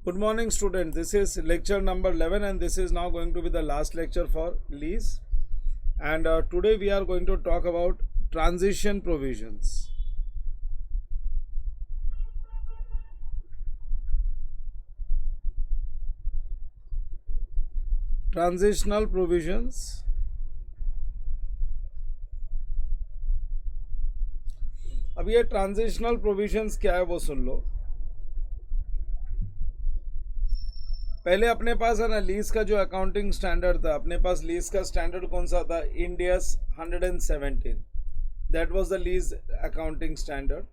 Good morning, students. This is lecture number 11 and this is now going to be the last lecture for lease. And today we are going to talk about transition provisions. Transitional provisions. अब ये transitional provisions क्या है वो सुन लो. पहले अपने पास है ना lease का जो अकाउंटिंग स्टैंडर्ड था, अपने पास लीज का स्टैंडर्ड कौन सा था? Ind AS 117. That was the lease accounting standard.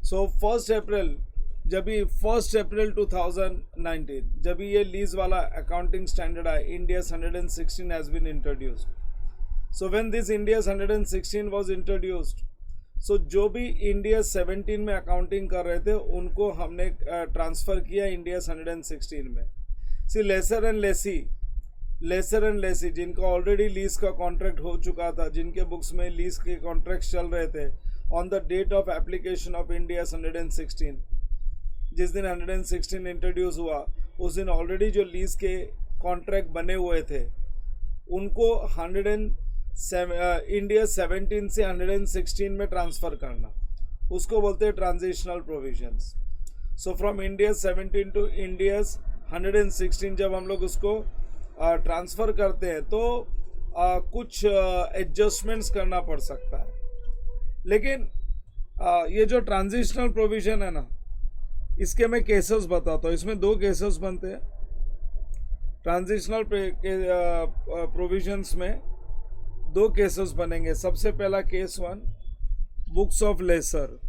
So 1 अप्रैल 2019 जब ये लीज वाला अकाउंटिंग स्टैंडर्ड आया, Ind AS 116 has been introduced. So when this Ind AS 116 was introduced, so जो भी इंडियस 17 में अकाउंटिंग कर रहे थे उनको हमने ट्रांसफ़र किया इंडियस 116 में. सी लेसर एंड लेसी जिनका ऑलरेडी लीज का कॉन्ट्रैक्ट हो चुका था, जिनके बुक्स में लीज के कॉन्ट्रैक्ट चल रहे थे, on the date of application of Ind AS 116, जिस दिन 116 इंट्रोड्यूस हुआ उस दिन ऑलरेडी जो लीज के कॉन्ट्रैक्ट बने हुए थे उनको इंडिया 17 से 116 में ट्रांसफ़र करना, उसको बोलते हैं transitional provisions. So from India 17 to Ind AS 116 जब हम लोग उसको ट्रांसफ़र करते हैं तो कुछ एडजस्टमेंट्स करना पड़ सकता है. लेकिन ये जो ट्रांजिशनल प्रोविज़न है ना, इसके मैं केसेस बताता हूँ. इसमें 2 केसेस बनते हैं ट्रांजिशनल प्रोविजंस में. 2 केसेस बनेंगे. सबसे पहला केस 1, बुक्स ऑफ लेसर.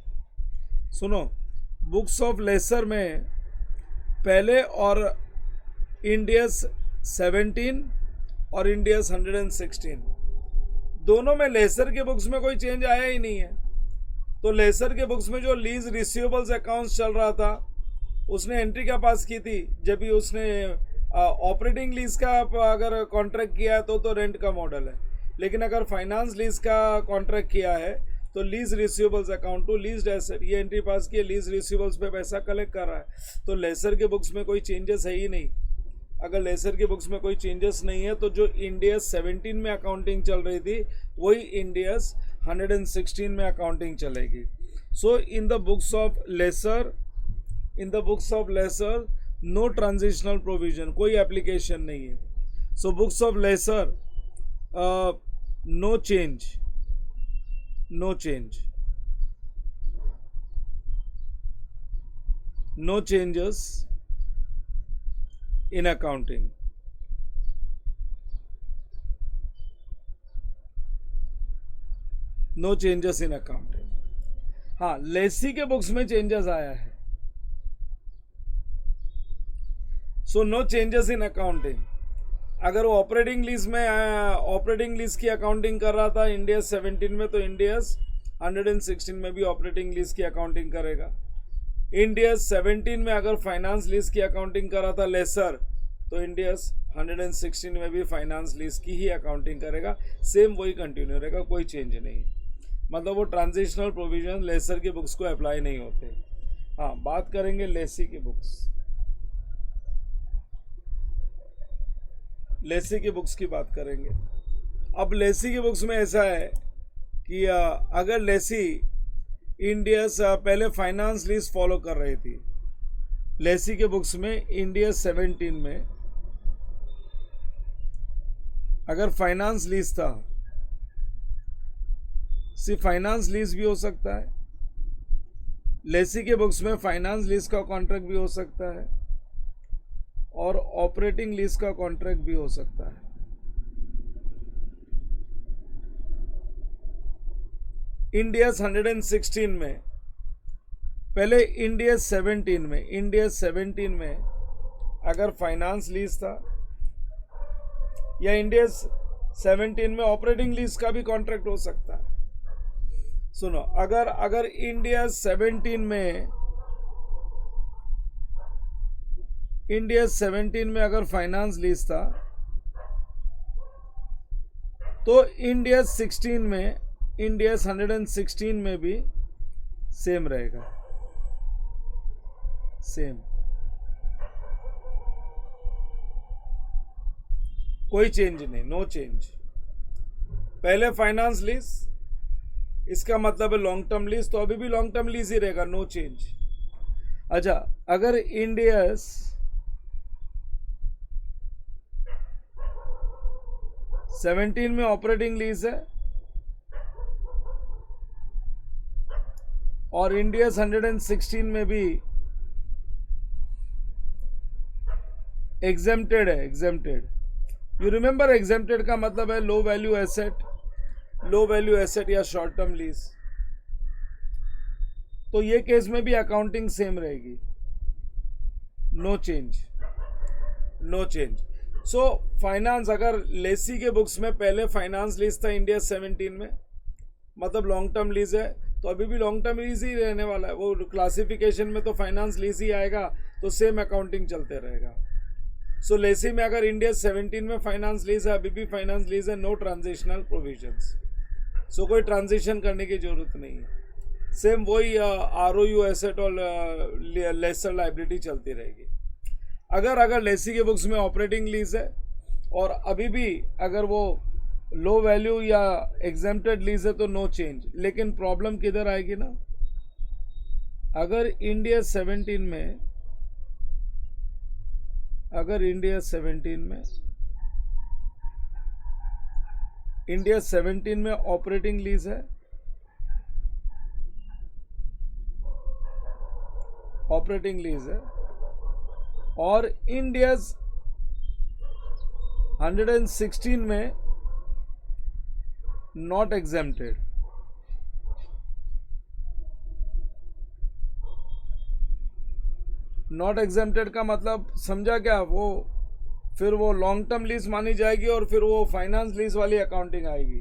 सुनो, बुक्स ऑफ लेसर में पहले और इंडियस 17 और इंडियस 116 दोनों में लेसर के बुक्स में कोई चेंज आया ही नहीं है. तो लेसर के बुक्स में जो लीज रिसीवेबल्स अकाउंट्स चल रहा था उसने एंट्री क्या पास की थी? जब भी उसने ऑपरेटिंग लीज का अगर कॉन्ट्रैक्ट किया है तो रेंट का मॉडल है. लेकिन अगर फाइनेंस लीज का कॉन्ट्रैक्ट किया है तो lease receivables account to leased asset, ये एंट्री पास की, लीज रिसीवेबल्स पे पैसा कलेक्ट कर रहा है. तो लेसर के बुक्स में कोई चेंजेस है ही नहीं. अगर लेसर के बुक्स में कोई चेंजेस नहीं है तो जो इंडियस 17 में अकाउंटिंग चल रही थी वही इंडियस 116 में अकाउंटिंग चलेगी. So in the books of lessor no transitional provision, कोई एप्लीकेशन नहीं है. So books of lessor no changes in accounting. No changes in accounting. हाँ, लेसी के बुक्स में चेंजेस आया है. So no changes in accounting. अगर वो ऑपरेटिंग लीज की अकाउंटिंग कर रहा था इंडियस 17 में तो इंडियस 116 में भी ऑपरेटिंग लीज की अकाउंटिंग करेगा. इंडियस 17 में अगर फाइनेंस लीज की अकाउंटिंग कर रहा था लेसर तो इंडियस 116 में भी फाइनेंस लीज की ही अकाउंटिंग करेगा. सेम वही कंटिन्यू रहेगा, कोई चेंज नहीं. मतलब वो ट्रांजिशनल प्रोविजन लेसर के बुक्स को अप्लाई नहीं होते. हाँ, बात करेंगे लेसी की बुक्स. लेसी की बुक्स की बात करेंगे. अब लेसी की बुक्स में ऐसा है कि अगर लेसी इंडियस पहले फाइनेंस लीज फॉलो कर रही थी, लेसी के बुक्स में इंडियस 17 में अगर फाइनेंस लीज था, सिर्फ फाइनेंस लीज भी हो सकता है. लेसी के बुक्स में फाइनेंस लीज का कॉन्ट्रैक्ट भी हो सकता है और ऑपरेटिंग लीज का कॉन्ट्रैक्ट भी हो सकता है. इंडियस 116 में पहले इंडियस 17 में अगर फाइनेंस लीज था या इंडियस 17 में ऑपरेटिंग लीज का भी कॉन्ट्रैक्ट हो सकता है. सुनो, अगर इंडियस 17 में अगर फाइनेंस लीज था तो इंडियस 116 में भी सेम रहेगा, सेम. कोई चेंज नहीं, नो चेंज। पहले फाइनेंस लीज, इसका मतलब है लॉन्ग टर्म लीज, तो अभी भी लॉन्ग टर्म लीज ही रहेगा, नो चेंज। अच्छा, अगर इंडियस 17 में ऑपरेटिंग लीज है और इंडियस 116 में भी एग्जेम्प्टेड है, एग्जेम्प्टेड। यू रिमेंबर एग्जेम्प्टेड का मतलब है low value asset, low value asset या शॉर्ट टर्म लीज। तो ये केस में भी अकाउंटिंग सेम रहेगी, no change, no change. So finance, अगर लेसी के बुक्स में पहले फाइनेंस लीज था इंडिया 17 में, मतलब लॉन्ग टर्म लीज है, तो अभी भी लॉन्ग टर्म लीज ही रहने वाला है। वो क्लासिफिकेशन में तो फाइनेंस लीज ही आएगा, तो सेम अकाउंटिंग चलते रहेगा। सो लेसी में अगर इंडिया 17 में फाइनेंस लीज है, अभी भी फाइनेंस लीज है, नो ट्रांजिशनल प्रोविजंस। सो कोई ट्रांजिशन करने की जरूरत नहीं है, सेम वही ROU एसेट और लेसर लाइबिलिटी चलती रहेगी। अगर लेसी के बुक्स में ऑपरेटिंग लीज है और अभी भी अगर वो लो वैल्यू या एग्जेम्प्टेड लीज है तो नो चेंज। लेकिन प्रॉब्लम किधर आएगी ना, अगर इंडिया 17 में, अगर इंडिया 17 में ऑपरेटिंग लीज है, ऑपरेटिंग लीज है और इंडिया 116 में नॉट एग्जेम्प्टेड। नॉट एग्जेम्प्टेड का मतलब समझा क्या, वो फिर वो लॉन्ग टर्म लीज मानी जाएगी और फिर वो फाइनेंस लीज वाली अकाउंटिंग आएगी।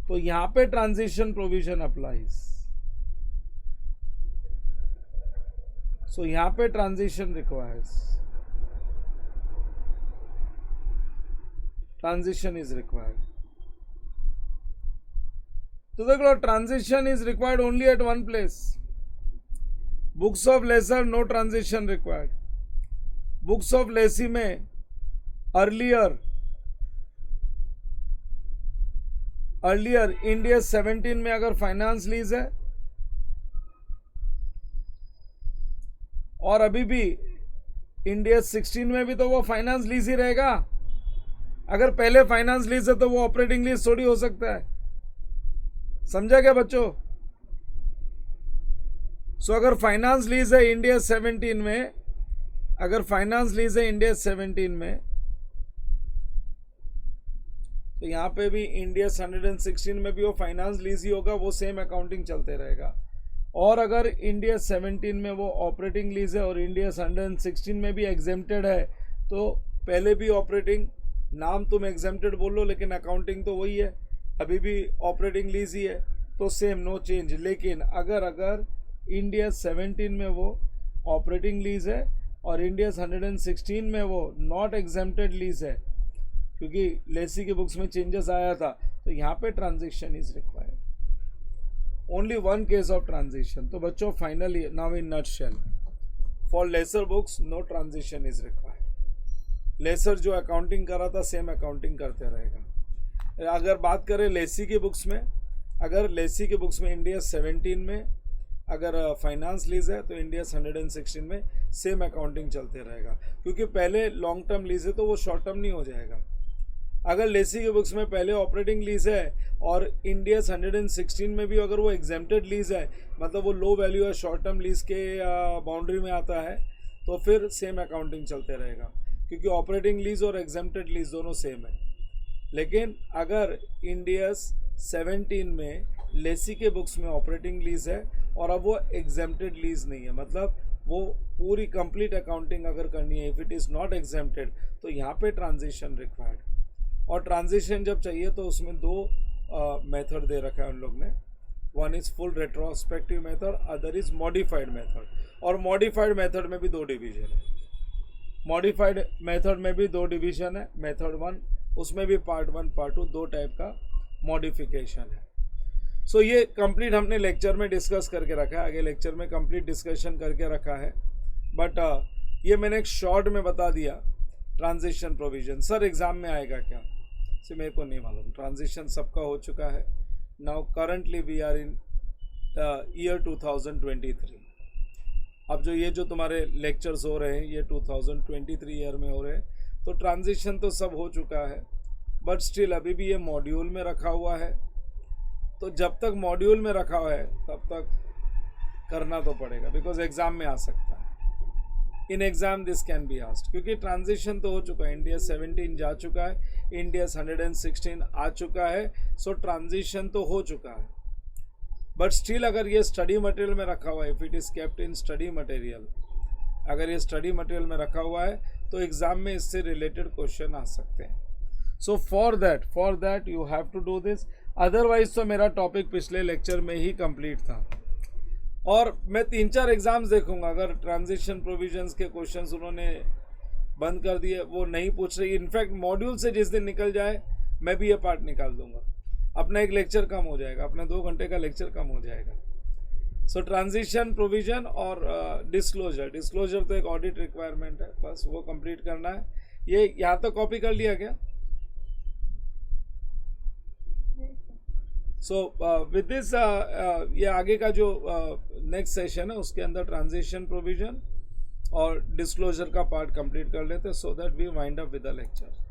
तो यहां पे ट्रांजिशन प्रोविजन अप्लाइज। सो यहां पे transition requires, transition is required. तो देख लो, transition is required only at one place, books of lessor no transition required. Books of lessee में अर्लियर इंडिया 17 में अगर फाइनेंस लीज है और अभी भी इंडिया 16 में भी, तो वो फाइनेंस लीज ही रहेगा। अगर पहले फाइनेंस लीज है तो वो ऑपरेटिंग लीज थोड़ी हो सकता है, समझा क्या बच्चों? सो अगर फाइनेंस लीज है इंडिया 17 में, अगर फाइनेंस लीज है इंडिया 17 में, तो यहां पे भी इंडिया 116 में भी वो फाइनेंस लीज ही होगा, वो सेम अकाउंटिंग चलते रहेगा। और अगर इंडिया 17 में वो ऑपरेटिंग लीज है और इंडिया 116 में भी एग्जेम्प्टेड है, तो पहले भी ऑपरेटिंग, नाम तुम एग्जेम्प्टेड बोल लो लेकिन अकाउंटिंग तो वही है, अभी भी ऑपरेटिंग लीज ही है, तो सेम नो चेंज। लेकिन अगर इंडिया 17 में वो ऑपरेटिंग लीज है और इंडिया 116 में वो नॉट एग्जेम्प्टेड लीज है, क्योंकि लेसी के बुक्स में चेंजेस आया था, तो यहाँ पे transition is required, only one case of transition. तो बच्चों finally now in nutshell, for lessor books no transition is required. Lessor जो अकाउंटिंग कर रहा था सेम अकाउंटिंग करते रहेगा। अगर बात करें लेसी के बुक्स में, अगर लेसी के बुक्स में इंडिया 17 में अगर फाइनेंस लीज है तो इंडिया 116 में सेम अकाउंटिंग चलते रहेगा, क्योंकि पहले लॉन्ग टर्म लीज है तो वो शॉर्ट टर्म नहीं हो जाएगा। अगर लेसी के बुक्स में पहले ऑपरेटिंग लीज है और इंडिया 116 में भी अगर वो एग्जेम्प्टेड लीज है, मतलब वो लो वैल्यू है, शॉर्ट टर्म लीज के बाउंड्री में आता है, तो फिर सेम अकाउंटिंग चलते रहेगा, क्योंकि ऑपरेटिंग लीज और एग्जेम्प्टेड लीज दोनों सेम है। लेकिन अगर इंडिया 17 में लेसी के बुक्स में ऑपरेटिंग लीज है और अब वो एग्जेम्प्टेड लीज नहीं है, मतलब वो पूरी कंप्लीट अकाउंटिंग अगर करनी है, if it is not exempted, तो यहाँ पे ट्रांजिशन रिक्वायर्ड। और ट्रांजिशन जब चाहिए तो उसमें दो मेथड दे रखा है उन लोग ने, one is full retrospective method, other is modified method. और मॉडिफाइड मेथड में भी दो डिवीजन है, मॉडिफाइड मेथड में भी दो डिवीजन है। मेथड 1 उसमें भी पार्ट 1 पार्ट 2 दो टाइप का मॉडिफिकेशन है। सो ये कंप्लीट हमने लेक्चर में डिस्कस करके रखा है, आगे लेक्चर में कंप्लीट डिस्कशन करके रखा है, बट ये मैंने एक शॉर्ट में बता दिया ट्रांजिशन प्रोविजन सर एग्जाम में आएगा क्या? सिर्फ मेरे को नहीं मालूम। ट्रांजिशन सबका हो चुका है। Now currently we are in year 2023। अब जो तुम्हारे लेक्चर्स हो रहे हैं ये 2023 ईयर में हो रहे हैं, तो ट्रांजिशन तो सब हो चुका है, बट स्टिल अभी भी ये मॉड्यूल में रखा हुआ है। तो जब तक मॉड्यूल में रखा हुआ है तब तक करना तो पड़ेगा, बिकॉज एग्जाम में आ सकता है। In exam this can be asked, क्योंकि ट्रांजिशन तो हो चुका है। इंडिया 17 जा चुका है, इंडिया 116 आ चुका है, सो ट्रांजिशन तो हो चुका है। बट स्टिल अगर ये स्टडी मटेरियल में रखा हुआ है, if it is kept in study material, अगर ये स्टडी मटेरियल में रखा हुआ है तो एग्जाम में इससे रिलेटेड क्वेश्चन आ सकते हैं। So for that you have to do this. Otherwise तो मेरा टॉपिक पिछले लेक्चर में ही कंप्लीट था, और मैं 3-4 एग्जाम्स देखूंगा अगर ट्रांजिशन प्रोविजंस के क्वेश्चंस उन्होंने बंद कर दिए, वो नहीं पूछ रही। इनफैक्ट मॉड्यूल से जिस दिन निकल जाए मैं भी ये पार्ट निकाल दूंगा, अपना एक लेक्चर कम हो जाएगा, अपना 2 घंटे का लेक्चर कम हो जाएगा। सो ट्रांजिशन प्रोविजन और डिस्क्लोजर तो एक ऑडिट रिक्वायरमेंट है, बस वो कंप्लीट करना है। ये यहाँ तो कॉपी कर लिया गया। सो विद दिस ये आगे का जो नेक्स्ट सेशन है उसके अंदर ट्रांजिशन प्रोविजन और डिस्क्लोजर का पार्ट कंप्लीट कर लेते, so that we wind up with the lecture.